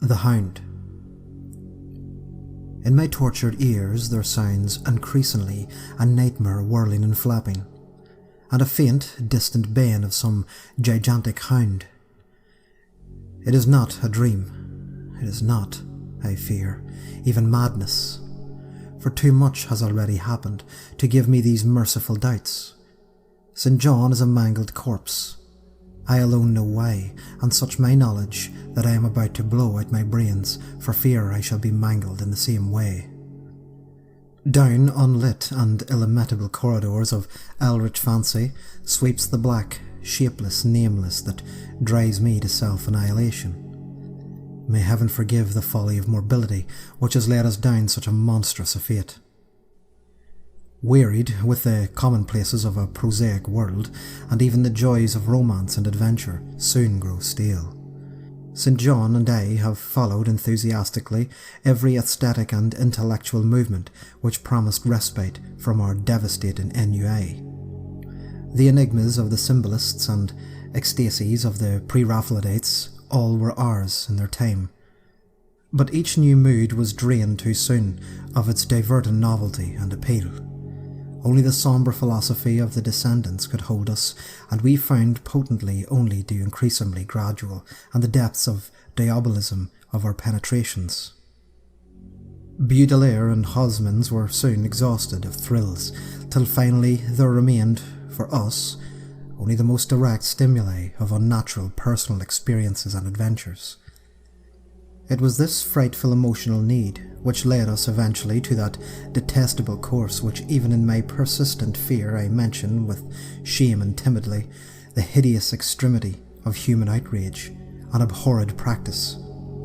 The Hound. In my tortured ears there sounds increasingly a nightmare whirling and flapping, and a faint, distant baying of some gigantic hound. It is not a dream. It is not, I fear, even madness, for too much has already happened to give me these merciful doubts. St. John is a mangled corpse. I alone know why, and such my knowledge that I am about to blow out my brains for fear I shall be mangled in the same way. Down unlit and illimitable corridors of eldritch fancy sweeps the black, shapeless nameless that drives me to self-annihilation. May heaven forgive the folly of morbidity which has led us down such a monstrous a fate. Wearied with the commonplaces of a prosaic world, and even the joys of romance and adventure soon grow stale. St. John and I have followed enthusiastically every aesthetic and intellectual movement which promised respite from our devastating ennui. The enigmas of the symbolists and ecstasies of the pre-Raphaelites all were ours in their time. But each new mood was drained too soon of its diverting novelty and appeal. Only the sombre philosophy of the descendants could hold us, and we found potently only the increasingly gradual and the depths of diabolism of our penetrations. Baudelaire and Hosmans were soon exhausted of thrills, till finally there remained, for us, only the most direct stimuli of unnatural personal experiences and adventures. It was this frightful emotional need which led us eventually to that detestable course which even in my persistent fear I mention with shame and timidly, the hideous extremity of human outrage, an abhorred practice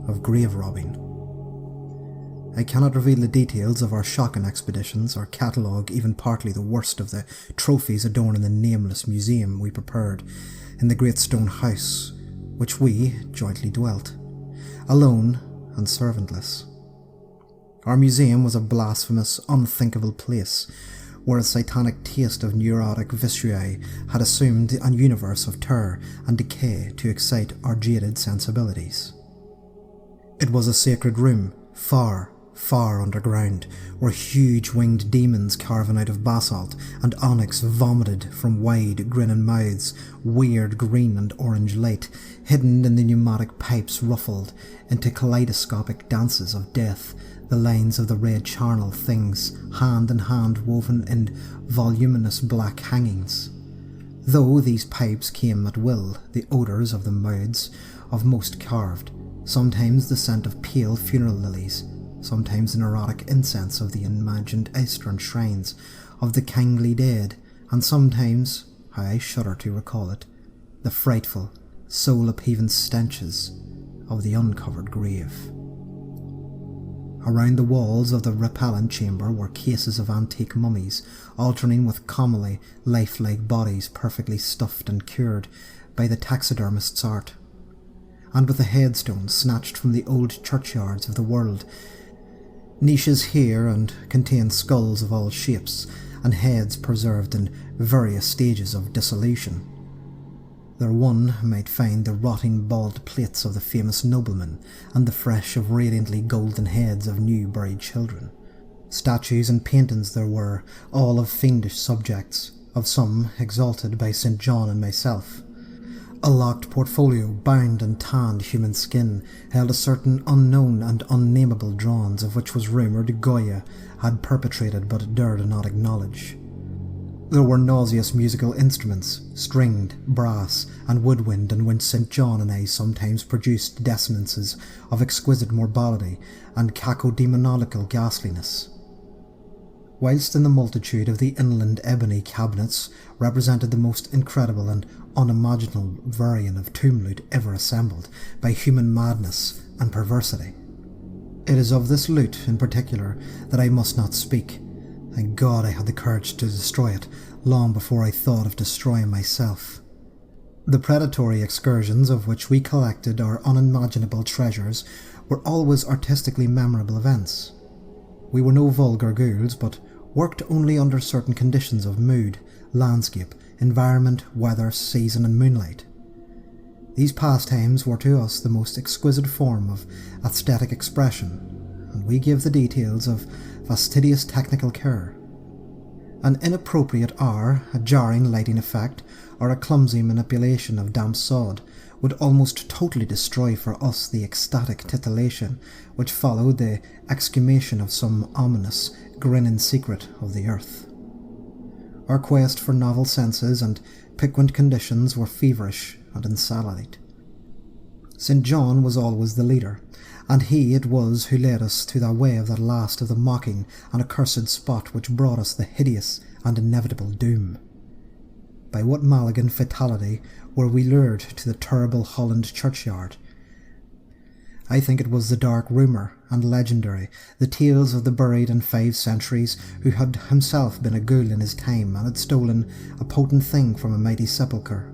of grave robbing. I cannot reveal the details of our shocking expeditions or catalogue even partly the worst of the trophies adorning the nameless museum we prepared in the great stone house which we jointly dwelt, alone and servantless. Our museum was a blasphemous, unthinkable place where a satanic taste of neurotic viscera had assumed a universe of terror and decay to excite our jaded sensibilities. It was a sacred room, far, far underground, where huge winged demons carven out of basalt and onyx vomited from wide, grinning mouths, weird green and orange light, hidden in the pneumatic pipes ruffled into kaleidoscopic dances of death, the lines of the red charnel things, hand in hand woven in voluminous black hangings. Though these pipes came at will, the odours of the mouths of most carved, sometimes the scent of pale funeral lilies, sometimes the neurotic incense of the imagined eastern shrines of the kingly dead, and sometimes, how I shudder to recall it, the frightful, soul-upheaving stenches of the uncovered grave. Around the walls of the repellent chamber were cases of antique mummies, alternating with commonly lifelike bodies perfectly stuffed and cured by the taxidermist's art, and with the headstones snatched from the old churchyards of the world. Niches here and contained skulls of all shapes, and heads preserved in various stages of dissolution. There one might find the rotting bald plates of the famous noblemen, and the fresh of radiantly golden heads of new buried children. Statues and paintings there were, all of fiendish subjects, of some exalted by St. John and myself. A locked portfolio, bound in tanned human skin, held a certain unknown and unnameable drawings of which was rumoured Goya had perpetrated but dared not acknowledge. There were nauseous musical instruments, stringed, brass, and woodwind, in which St. John and I sometimes produced dissonances of exquisite morbility and cacodemoniacal ghastliness. Whilst in the multitude of the inland ebony cabinets represented the most incredible and unimaginable variant of tomb loot ever assembled by human madness and perversity. It is of this loot in particular that I must not speak. Thank God I had the courage to destroy it long before I thought of destroying myself. The predatory excursions of which we collected our unimaginable treasures were always artistically memorable events. We were no vulgar ghouls, but worked only under certain conditions of mood, landscape, environment, weather, season and moonlight. These pastimes were to us the most exquisite form of aesthetic expression, and we give the details of fastidious technical care. An inappropriate hour, a jarring lighting effect, or a clumsy manipulation of damp sod would almost totally destroy for us the ecstatic titillation which followed the exhumation of some ominous, grinning secret of the earth. Our quest for novel senses and piquant conditions were feverish and insatiate. St. John was always the leader, and he it was who led us to that way of that last of the mocking and accursed spot which brought us the hideous and inevitable doom. By what Malagan fatality were we lured to the terrible Holland churchyard? I think it was the dark rumour and legendary, the tales of the buried in 5 centuries who had himself been a ghoul in his time and had stolen a potent thing from a mighty sepulchre.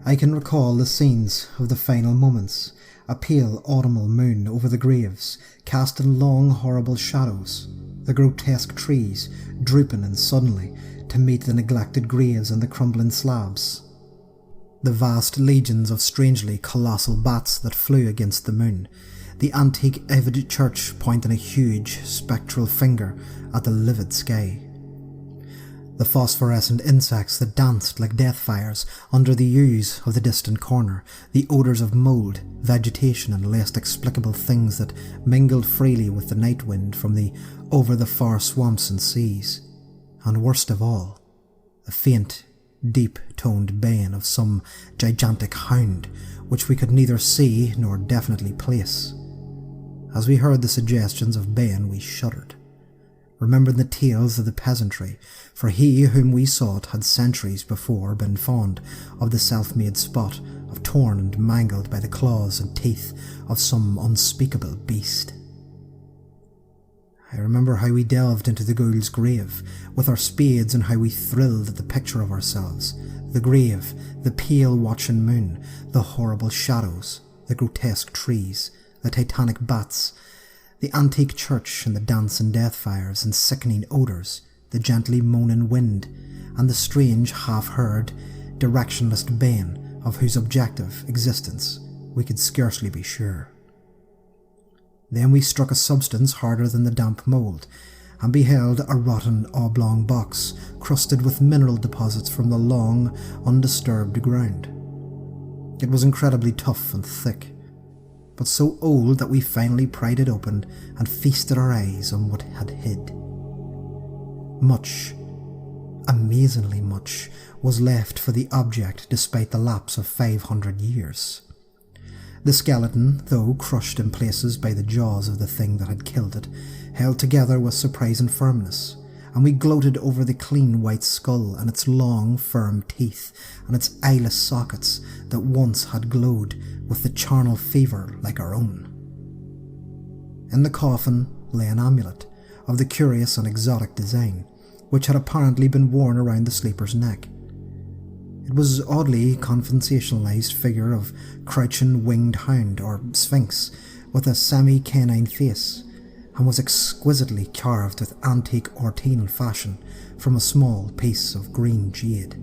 I can recall the scenes of the final moments, a pale autumnal moon over the graves, casting long horrible shadows, the grotesque trees drooping in suddenly to meet the neglected graves and the crumbling slabs, the vast legions of strangely colossal bats that flew against the moon, the antique avid church pointing a huge spectral finger at the livid sky, the phosphorescent insects that danced like death fires under the yews of the distant corner, the odours of mould, vegetation and less explicable things that mingled freely with the night wind from the over the far swamps and seas, and worst of all, the faint, deep-toned baying of some gigantic hound which we could neither see nor definitely place. As we heard the suggestions of baying we shuddered, remembering the tales of the peasantry, for he whom we sought had centuries before been fond of the self-made spot of torn and mangled by the claws and teeth of some unspeakable beast. I remember how we delved into the ghoul's grave with our spades and how we thrilled at the picture of ourselves, the grave, the pale watching moon, the horrible shadows, the grotesque trees, the titanic bats, the antique church and the dancing death fires and sickening odours, the gently moaning wind, and the strange half-heard, directionless baying of whose objective existence we could scarcely be sure. Then we struck a substance harder than the damp mould, and beheld a rotten oblong box crusted with mineral deposits from the long, undisturbed ground. It was incredibly tough and thick, but so old that we finally pried it open and feasted our eyes on what had hid. Much, amazingly much, was left for the object despite the lapse of 500 years. The skeleton, though crushed in places by the jaws of the thing that had killed it, held together with surprising firmness, and we gloated over the clean white skull and its long, firm teeth and its eyeless sockets that once had glowed with the charnel fever like our own. In the coffin lay an amulet of the curious and exotic design, which had apparently been worn around the sleeper's neck. It was an oddly conventionalized figure of crouching winged hound or sphinx with a semi-canine face, and was exquisitely carved with antique Ortine fashion from a small piece of green jade.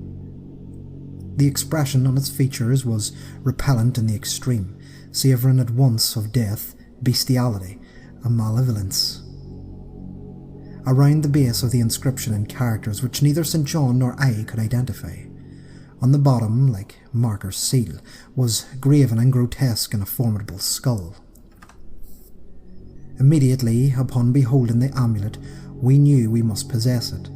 The expression on its features was repellent in the extreme, savouring at once of death, bestiality, and malevolence. Around the base of the inscription in characters which neither St. John nor I could identify, on the bottom, like marker's seal, was graven and grotesque in a formidable skull. Immediately upon beholding the amulet, we knew we must possess it,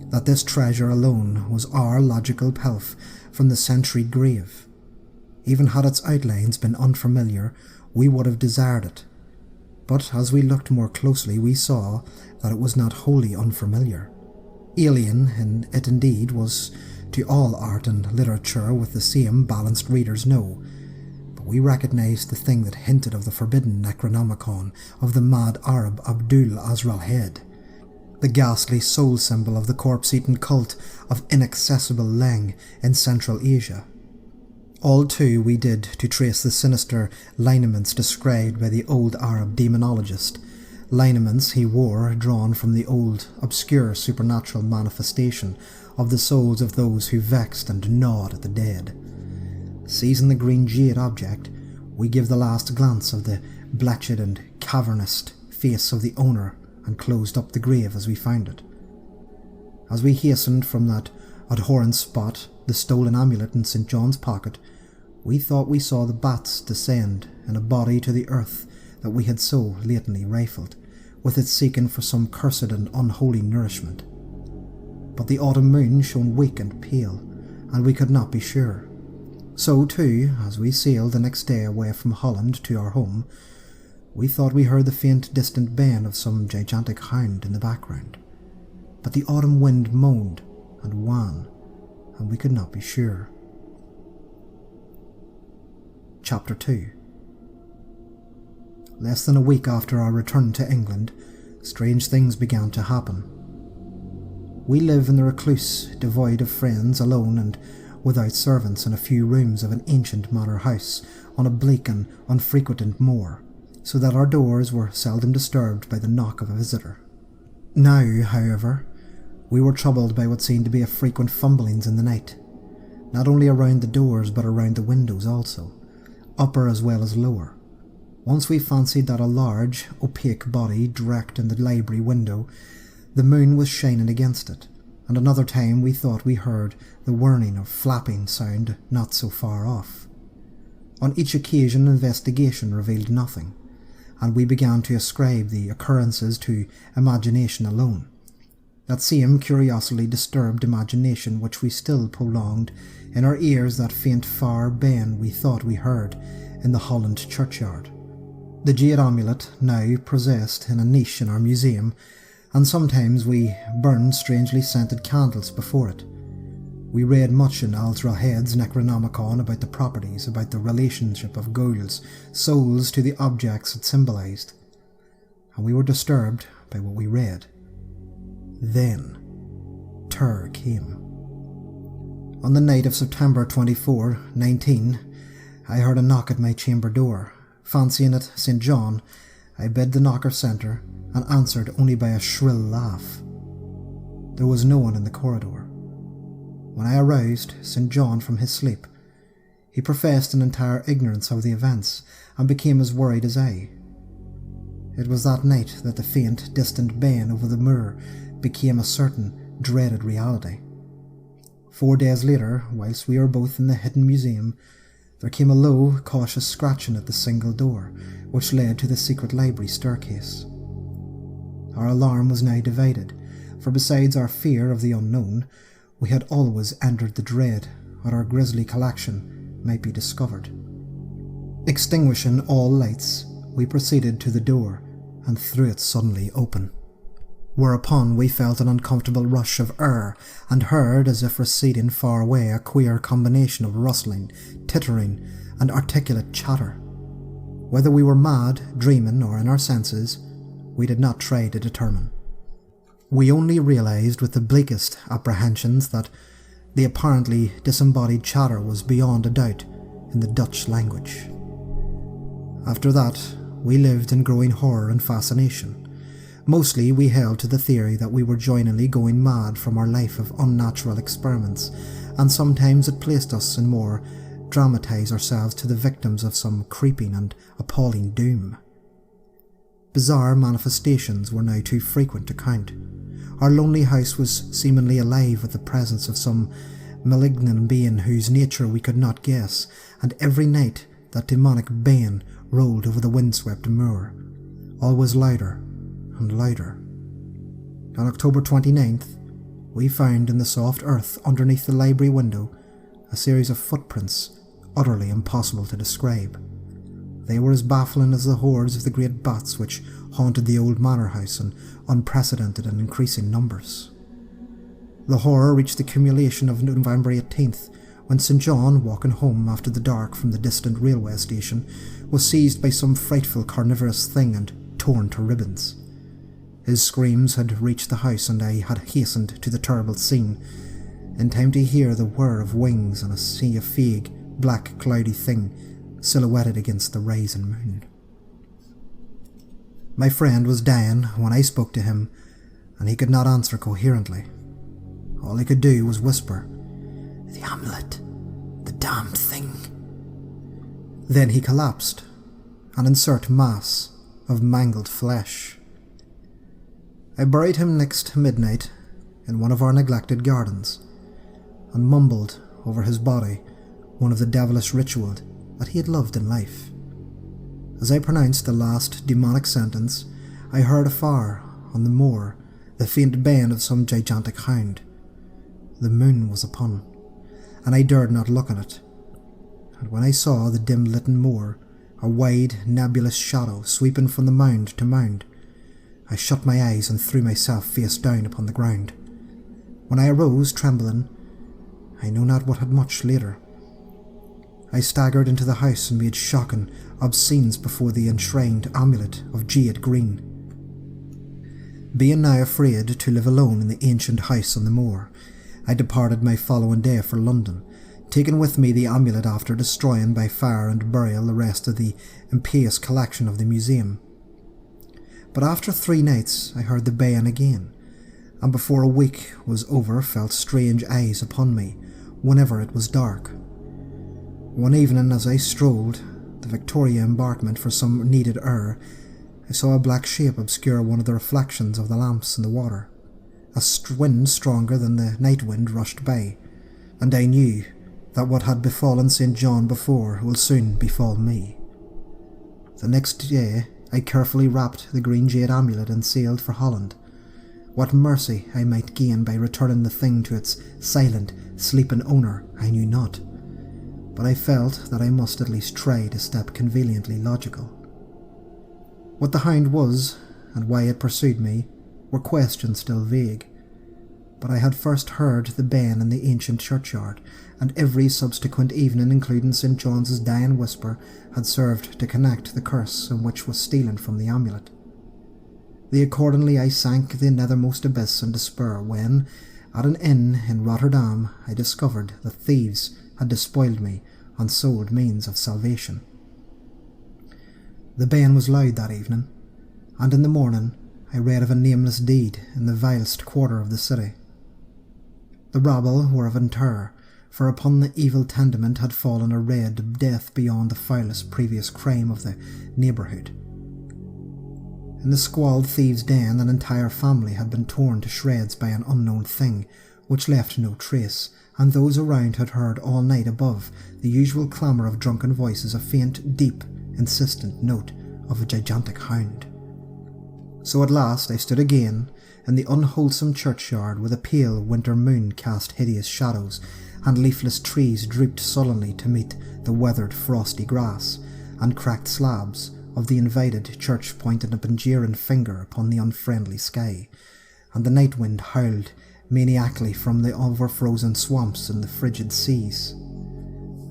that this treasure alone was our logical pelf from the centuried grave. Even had its outlines been unfamiliar, we would have desired it. But as we looked more closely, we saw that it was not wholly unfamiliar. Alien in it indeed was to all art and literature with the same balanced readers know, but we recognised the thing that hinted of the forbidden Necronomicon of the mad Arab Abdul Azrael head, the ghastly soul symbol of the corpse-eaten cult of inaccessible Leng in Central Asia. All too we did to trace the sinister lineaments described by the old Arab demonologist, lineaments he wore drawn from the old, obscure supernatural manifestation of the souls of those who vexed and gnawed at the dead. Seizing the green jade object, we give the last glance of the bleached and cavernous face of the owner and closed up the grave as we found it. As we hastened from that abhorrent spot, the stolen amulet in St. John's pocket, we thought we saw the bats descend in a body to the earth that we had so lately rifled, with it seeking for some cursed and unholy nourishment. But the autumn moon shone weak and pale, and we could not be sure. So too, as we sailed the next day away from Holland to our home, we thought we heard the faint distant baying of some gigantic hound in the background. But the autumn wind moaned and wan, and we could not be sure. Chapter 2. Less than a week after our return to England, strange things began to happen. We live in the recluse, devoid of friends, alone and without servants in a few rooms of an ancient manor house on a bleak and unfrequented moor, so that our doors were seldom disturbed by the knock of a visitor. Now, however, we were troubled by what seemed to be a frequent fumblings in the night, not only around the doors but around the windows also, upper as well as lower. Once we fancied that a large, opaque body direct in the library window, the moon was shining against it, and another time we thought we heard the whirring or flapping sound not so far off. On each occasion investigation revealed nothing, and we began to ascribe the occurrences to imagination alone. That same curiously disturbed imagination which we still prolonged in our ears that faint far baying we thought we heard in the Holland churchyard. The jade amulet now possessed in a niche in our museum, and sometimes we burned strangely scented candles before it. We read much in Alzra Head's Necronomicon about the properties, about the relationship of ghouls, souls to the objects it symbolized, and we were disturbed by what we read. Then, terror came. On the night of September 24, 19, I heard a knock at my chamber door. Fancying it St. John, I bid the knocker centre and answered only by a shrill laugh. There was no one in the corridor. When I aroused St. John from his sleep, he professed an entire ignorance of the events and became as worried as I. It was that night that the faint, distant baying over the moor became a certain, dreaded reality. 4 days later, whilst we were both in the hidden museum, there came a low, cautious scratching at the single door, which led to the secret library staircase. Our alarm was now divided, for besides our fear of the unknown, we had always entered the dread that our grisly collection might be discovered. Extinguishing all lights, we proceeded to the door and threw it suddenly open. Whereupon we felt an uncomfortable rush of air and heard, as if receding far away, a queer combination of rustling, tittering, and articulate chatter. Whether we were mad, dreaming, or in our senses, we did not try to determine. We only realized with the bleakest apprehensions that the apparently disembodied chatter was beyond a doubt in the Dutch language. After that, we lived in growing horror and fascination. Mostly we held to the theory that we were jointly going mad from our life of unnatural experiments, and sometimes it placed us in more dramatize ourselves to the victims of some creeping and appalling doom. Bizarre manifestations were now too frequent to count. Our lonely house was seemingly alive with the presence of some malignant being whose nature we could not guess, and every night that demonic baying rolled over the windswept moor, always louder and louder. On October 29th, we found in the soft earth underneath the library window a series of footprints utterly impossible to describe. They were as baffling as the hordes of the great bats which haunted the old manor house in unprecedented and increasing numbers. The horror reached the culmination of November 18th, when St. John, walking home after the dark from the distant railway station, was seized by some frightful carnivorous thing and torn to ribbons. His screams had reached the house, and I had hastened to the terrible scene, in time to hear the whir of wings and see a vague, black, cloudy thing silhouetted against the rising moon. My friend was dying when I spoke to him, and he could not answer coherently. All he could do was whisper, "The amulet, the damned thing." Then he collapsed, an inert mass of mangled flesh. I buried him next midnight in one of our neglected gardens, and mumbled over his body one of the devilish ritual that he had loved in life. As I pronounced the last demonic sentence, I heard afar on the moor the faint baying of some gigantic hound. The moon was upon, and I dared not look on it, and when I saw the dim-litten moor, a wide, nebulous shadow sweeping from the mound to mound, I shut my eyes and threw myself face down upon the ground. When I arose, trembling, I know not what had much later, I staggered into the house and made shocking obscenes before the enshrined amulet of jade green. Being now afraid to live alone in the ancient house on the moor, I departed my following day for London, taking with me the amulet after destroying by fire and burial the rest of the impious collection of the museum. But after 3 nights I heard the baying again, and before a week was over felt strange eyes upon me whenever it was dark. One evening as I strolled the Victoria embankment for some needed air, I saw a black shape obscure one of the reflections of the lamps in the water. A wind stronger than the night wind rushed by, and I knew that what had befallen St. John before will soon befall me. The next day I carefully wrapped the green jade amulet and sailed for Holland. What mercy I might gain by returning the thing to its silent, sleeping owner I knew not, but I felt that I must at least try to step conveniently logical. What the hound was, and why it pursued me, were questions still vague, but I had first heard the baying in the ancient churchyard, and every subsequent evening, including St. John's dying whisper, had served to connect the curse in which was stealing from the amulet. Accordingly I sank the nethermost abyss in despair when, at an inn in Rotterdam, I discovered that thieves had despoiled me and sold means of salvation. The baying was loud that evening, and in the morning I read of a nameless deed in the vilest quarter of the city. The rabble were of terror, for upon the evil tenement had fallen a raid of death beyond the foulest previous crime of the neighbourhood. In the squalid thieves' den an entire family had been torn to shreds by an unknown thing, which left no trace, and those around had heard all night above the usual clamour of drunken voices a faint, deep, insistent note of a gigantic hound. So at last I stood again in the unwholesome churchyard where the pale winter moon cast hideous shadows, and leafless trees drooped sullenly to meet the weathered frosty grass, and cracked slabs of the invited church pointed a benjeering finger upon the unfriendly sky, and the night wind howled maniacally from the overfrozen swamps and the frigid seas.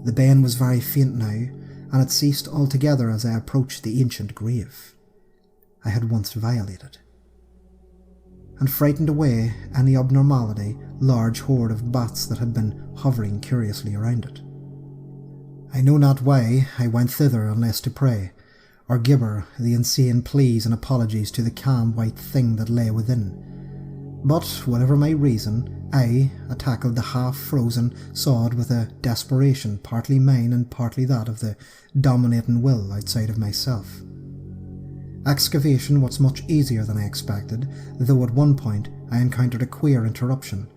The baying was very faint now, and it ceased altogether as I approached the ancient grave I had once violated, and frightened away any abnormality large horde of bats that had been hovering curiously around it. I know not why I went thither unless to pray, or gibber the insane pleas and apologies to the calm white thing that lay within. But, whatever my reason, I tackled the half-frozen sod with a desperation partly mine and partly that of the dominating will outside of myself. Excavation was much easier than I expected, though at one point I encountered a queer interruption,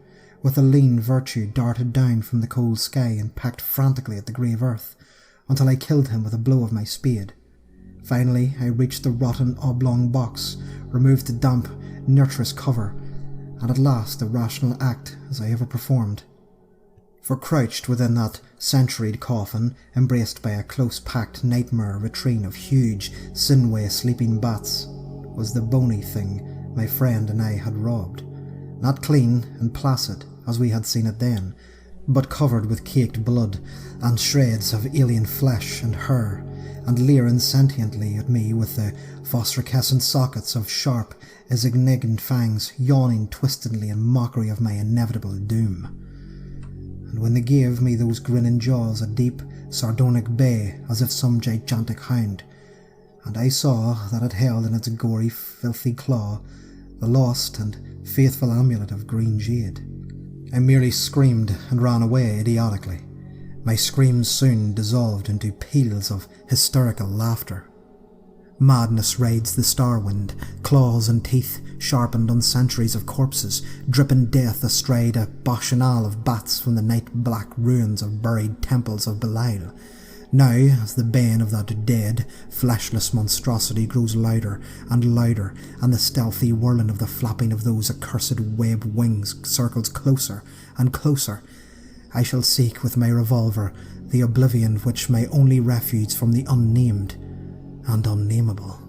with a lean virtue darted down from the cold sky and pecked frantically at the grave earth, until I killed him with a blow of my spade. Finally I reached the rotten oblong box, removed the damp, nurturous cover, and at last the rational act as I ever performed. For crouched within that centuried coffin, embraced by a close-packed nightmare vitrine of huge, sinewy sleeping bats, was the bony thing my friend and I had robbed, not clean and placid as we had seen it then, but covered with caked blood and shreds of alien flesh and hair, and leering sentiently at me with the phosphorescent sockets of sharp, indignant fangs yawning twistedly in mockery of my inevitable doom. And when they gave me those grinning jaws a deep, sardonic bay as if some gigantic hound, and I saw that it held in its gory, filthy claw the lost and faithful amulet of green jade, I merely screamed and ran away idiotically, My screams soon dissolved into peals of hysterical laughter. Madness raids the starwind, claws and teeth sharpened on centuries of corpses, dripping death astride a bacchanal of bats from the night-black ruins of buried temples of Belial. Now, as the bane of that dead, fleshless monstrosity grows louder, and the stealthy whirling of the flapping of those accursed webbed wings circles closer and closer, I shall seek with my revolver the oblivion which my only refuge from the unnamed and unnameable.